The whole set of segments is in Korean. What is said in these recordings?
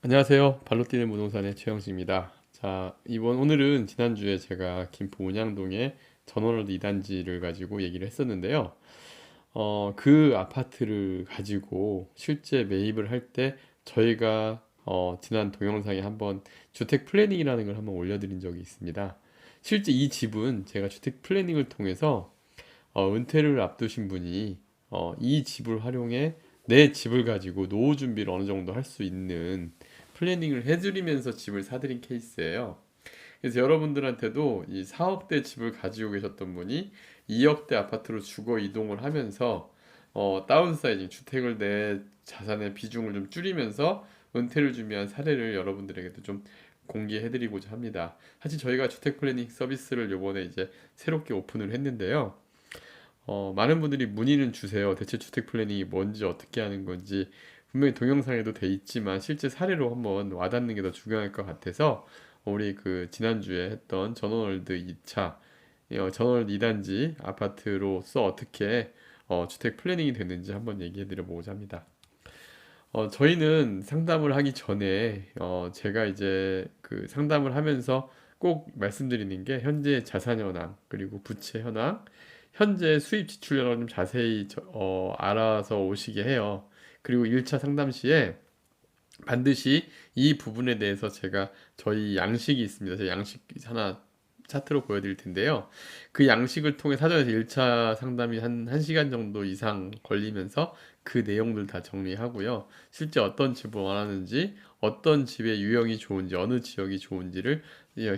안녕하세요. 발로 뛰는 부동산의 최영식입니다. 자, 오늘은 지난주에 제가 김포 운양동에 전원월드 2단지를 가지고 얘기를 했었는데요. 그 아파트를 가지고 실제 매입을 할 때 저희가 지난 동영상에 한번 주택 플래닝이라는 걸 한번 올려드린 적이 있습니다. 실제 이 집은 제가 주택 플래닝을 통해서 은퇴를 앞두신 분이 이 집을 활용해 내 집을 가지고 노후 준비를 어느 정도 할 수 있는 플래닝을 해드리면서 집을 사드린 케이스예요. 그래서 여러분들한테도 이 4억대 집을 가지고 계셨던 분이 2억대 아파트로 주거 이동을 하면서 다운사이징, 주택을 내 자산의 비중을 좀 줄이면서 은퇴를 준비한 사례를 여러분들에게도 좀 공개해드리고자 합니다. 사실 저희가 주택 플래닝 서비스를 요번에 이제 새롭게 오픈을 했는데요. 많은 분들이 문의는 주세요. 대체 주택 플래닝이 뭔지 어떻게 하는 건지 분명히 동영상에도 돼 있지만 실제 사례로 한번 와닿는 게 더 중요할 것 같아서 우리 그 지난주에 했던 전원월드 2차 전원월드 2단지 아파트로서 어떻게 주택 플래닝이 됐는지 한번 얘기해 드려보고자 합니다. 저희는 상담을 하기 전에 제가 이제 그 상담을 하면서 꼭 말씀드리는 게 현재 자산 현황 그리고 부채 현황 현재 수입 지출 현황을 좀 자세히 알아서 오시게 해요. 그리고 1차 상담 시에 반드시 이 부분에 대해서 제가 저희 양식이 있습니다. 제 양식 하나 차트로 보여드릴 텐데요. 그 양식을 통해 사전에서 1차 상담이 한 1시간 정도 이상 걸리면서 그 내용들 다 정리하고요. 실제 어떤 집을 원하는지, 어떤 집의 유형이 좋은지, 어느 지역이 좋은지를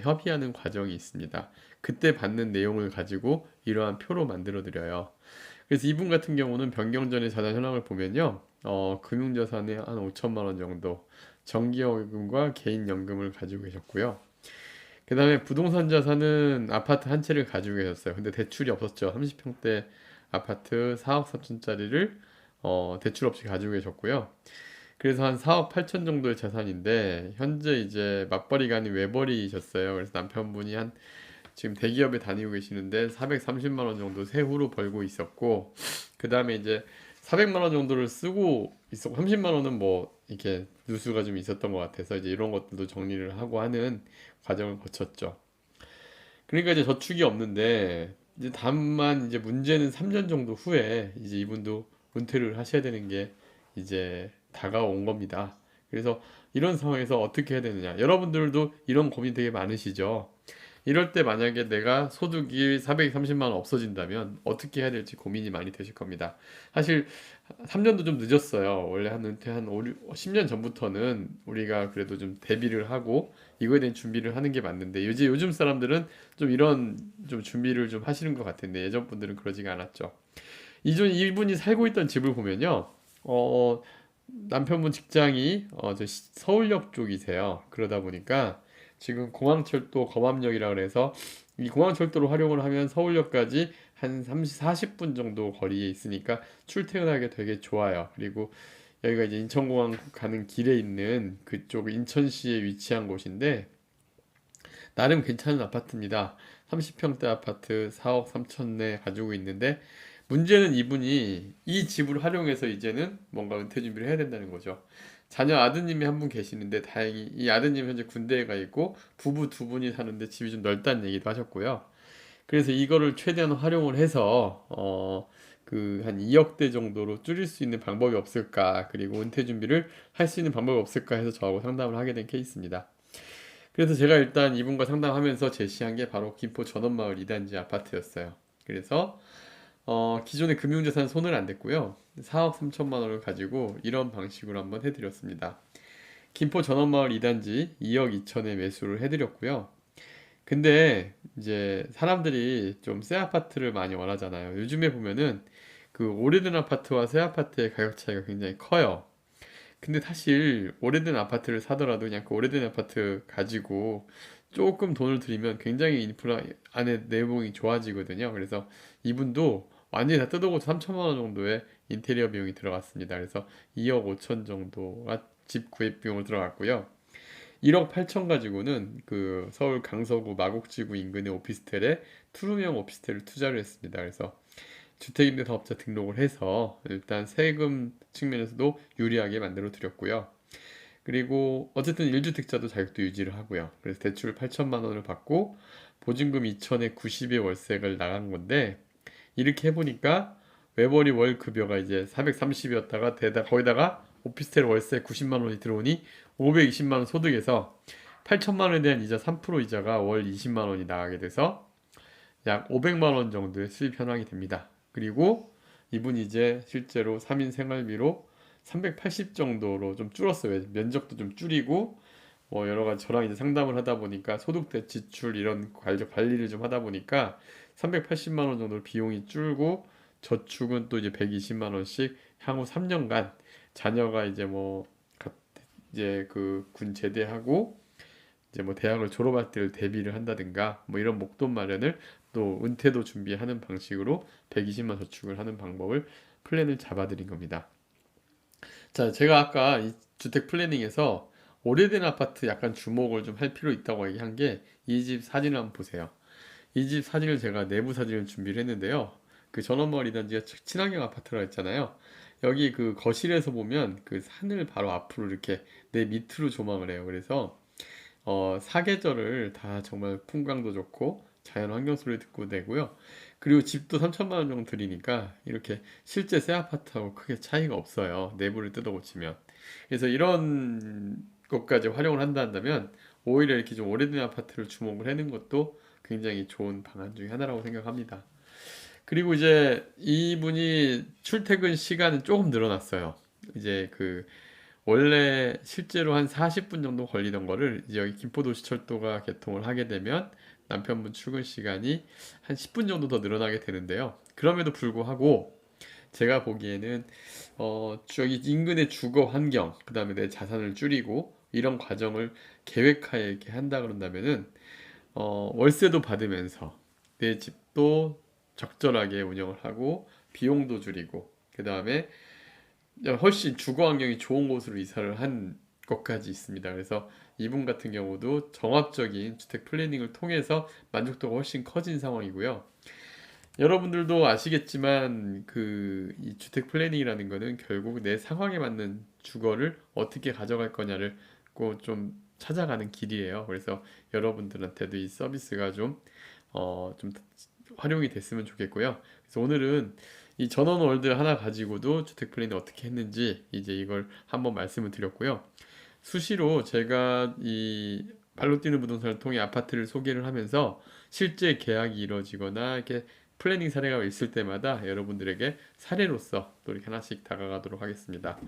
협의하는 과정이 있습니다. 그때 받는 내용을 가지고 이러한 표로 만들어 드려요. 그래서 이분 같은 경우는 변경 전의 자산 현황을 보면요. 금융자산이 한 5천만 원 정도, 정기여금과 개인연금을 가지고 계셨고요. 그 다음에 부동산 자산은 아파트 한 채를 가지고 계셨어요. 근데 대출이 없었죠. 30평대 아파트 4억 4천짜리를 대출 없이 가지고 계셨고요. 그래서 한 4억 8천 정도의 자산인데 현재 이제 맞벌이가 아닌 외벌이셨어요. 그래서 남편분이 한 지금 대기업에 다니고 계시는데 430만 원 정도 세후로 벌고 있었고 그 다음에 이제 400만 원 정도를 쓰고 있었고 30만 원은 뭐 이렇게 누수가 좀 있었던 것 같아서 이제 이런 것들도 정리를 하고 하는 과정을 거쳤죠. 그러니까 이제 저축이 없는데 이제 다만 이제 문제는 3년 정도 후에 이제 이분도 은퇴를 하셔야 되는 게 이제 다가온 겁니다. 그래서 이런 상황에서 어떻게 해야 되느냐? 여러분들도 이런 고민 되게 많으시죠? 이럴 때 만약에 내가 소득이 430만 원 없어진다면 어떻게 해야 될지 고민이 많이 되실 겁니다. 사실 3년도 좀 늦었어요. 원래 한 은퇴 한 10년 전부터는 우리가 그래도 좀 대비를 하고 이거에 대한 준비를 하는 게 맞는데 요즘 사람들은 좀 이런 좀 준비를 좀 하시는 것 같은데 예전 분들은 그러지가 않았죠. 이분이 살고 있던 집을 보면요. 남편분 직장이 서울역 쪽이세요. 그러다 보니까 지금 공항철도 검암역이라 그래서 이 공항철도를 활용을 하면 서울역까지 한 30, 40분 정도 거리에 있으니까 출퇴근하기 되게 좋아요. 그리고 여기가 이제 인천공항 가는 길에 있는 그쪽 인천시에 위치한 곳인데 나름 괜찮은 아파트입니다. 30평대 아파트 4억 3천 내 가지고 있는데 문제는 이분이 이 집을 활용해서 이제는 뭔가 은퇴 준비를 해야 된다는 거죠. 자녀 아드님이 한 분 계시는데 다행히 이 아드님 현재 군대에 가 있고 부부 두 분이 사는데 집이 좀 넓다는 얘기도 하셨고요. 그래서 이거를 최대한 활용을 해서 그 한 2억대 정도로 줄일 수 있는 방법이 없을까 그리고 은퇴 준비를 할 수 있는 방법이 없을까 해서 저하고 상담을 하게 된 케이스입니다. 그래서 제가 일단 이분과 상담하면서 제시한 게 바로 김포 전원마을 2단지 아파트였어요. 그래서 기존의 금융자산 손을 안 댔고요. 4억 3천만 원을 가지고 이런 방식으로 한번 해드렸습니다. 김포 전원마을 2단지 2억 2천에 매수를 해드렸고요. 근데 이제 사람들이 좀 새 아파트를 많이 원하잖아요. 요즘에 보면은 그 오래된 아파트와 새 아파트의 가격 차이가 굉장히 커요. 근데 사실 오래된 아파트를 사더라도 그냥 그 오래된 아파트 가지고 조금 돈을 들이면 굉장히 인프라 안에 내용이 좋아지거든요. 그래서 이분도 완전히 다 뜯어고쳐 3천만 원 정도의 인테리어 비용이 들어갔습니다. 그래서 2억 5천 정도가 집 구입 비용으로 들어갔고요. 1억 8천 가지고는 그 서울 강서구 마곡지구 인근의 오피스텔에 투룸형 오피스텔을 투자를 했습니다. 그래서 주택임대사업자 등록을 해서 일단 세금 측면에서도 유리하게 만들어 드렸고요. 그리고 어쨌든 1주택자도 자격도 유지를 하고요. 그래서 대출 8천만 원을 받고 보증금 2천에 90의 월세를 나간 건데, 이렇게 해보니까 외벌이 월 급여가 이제 430이었다가 거기다가 오피스텔 월세 90만 원이 들어오니 520만 원 소득에서 8천만 원에 대한 이자 3% 이자가 월 20만 원이 나가게 돼서 약 500만 원 정도의 수입 현황이 됩니다. 그리고 이분이 이제 실제로 3인 생활비로 380 정도로 좀 줄었어요. 면적도 좀 줄이고 여러 가지 저랑 이제 상담을 하다 보니까 소득 대 지출 이런 관리를 좀 하다 보니까 380만 원 정도 비용이 줄고, 저축은 또 이제 120만 원씩 향후 3년간 자녀가 이제 이제 그 군 제대하고 이제 대학을 졸업할 때를 대비를 한다든가 이런 목돈 마련을, 또 은퇴도 준비하는 방식으로 120만 저축을 하는 방법을 플랜을 잡아드린 겁니다. 자, 제가 아까 이 주택 플래닝에서 오래된 아파트 약간 주목을 좀 할 필요 있다고 얘기한 게, 이 집 사진을 한번 보세요. 이 집 사진을 제가 내부 사진을 준비를 했는데요. 그 전원마을 2단지가 친환경 아파트라고 했잖아요. 여기 그 거실에서 보면 그 산을 바로 앞으로 이렇게 내 밑으로 조망을 해요. 그래서 사계절을 다 정말 풍광도 좋고 자연 환경 소리 듣고 되고요. 그리고 집도 3천만 원 정도 들이니까 이렇게 실제 새 아파트하고 크게 차이가 없어요. 내부를 뜯어 고치면. 그래서 이런 것까지 활용을 한다면 오히려 이렇게 좀 오래된 아파트를 주목을 하는 것도 굉장히 좋은 방안 중에 하나라고 생각합니다. 그리고 이제 이분이 출퇴근 시간은 조금 늘어났어요. 이제 그 원래 실제로 한 40분 정도 걸리던 거를 이제 여기 김포도시철도가 개통을 하게 되면 남편분 출근 시간이 한 10분 정도 더 늘어나게 되는데요. 그럼에도 불구하고 제가 보기에는 여기 인근의 주거 환경, 그다음에 내 자산을 줄이고 이런 과정을 계획하에 이렇게 한다 그런다면은 월세도 받으면서 내 집도 적절하게 운영을 하고 비용도 줄이고, 그다음에 훨씬 주거 환경이 좋은 곳으로 이사를 한 것까지 있습니다. 그래서 이분 같은 경우도 종합적인 주택 플래닝을 통해서 만족도가 훨씬 커진 상황이고요. 여러분들도 아시겠지만 이 주택 플래닝이라는 거는 결국 내 상황에 맞는 주거를 어떻게 가져갈 거냐를 꼭 좀 찾아가는 길이에요. 그래서 여러분들한테도 이 서비스가 좀 활용이 됐으면 좋겠고요. 그래서 오늘은 이 전원 월드 하나 가지고도 주택 플래닝 어떻게 했는지 이제 이걸 한번 말씀을 드렸고요. 수시로 제가 이 발로 뛰는 부동산을 통해 아파트를 소개를 하면서 실제 계약이 이루어지거나 이렇게 플래닝 사례가 있을 때마다 여러분들에게 사례로서 또 이렇게 하나씩 다가가도록 하겠습니다.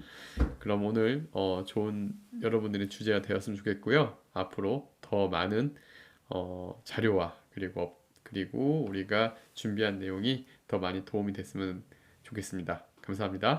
그럼 오늘 좋은 여러분들의 주제가 되었으면 좋겠고요. 앞으로 더 많은 자료와 그리고 우리가 준비한 내용이 더 많이 도움이 됐으면 좋겠습니다. 감사합니다.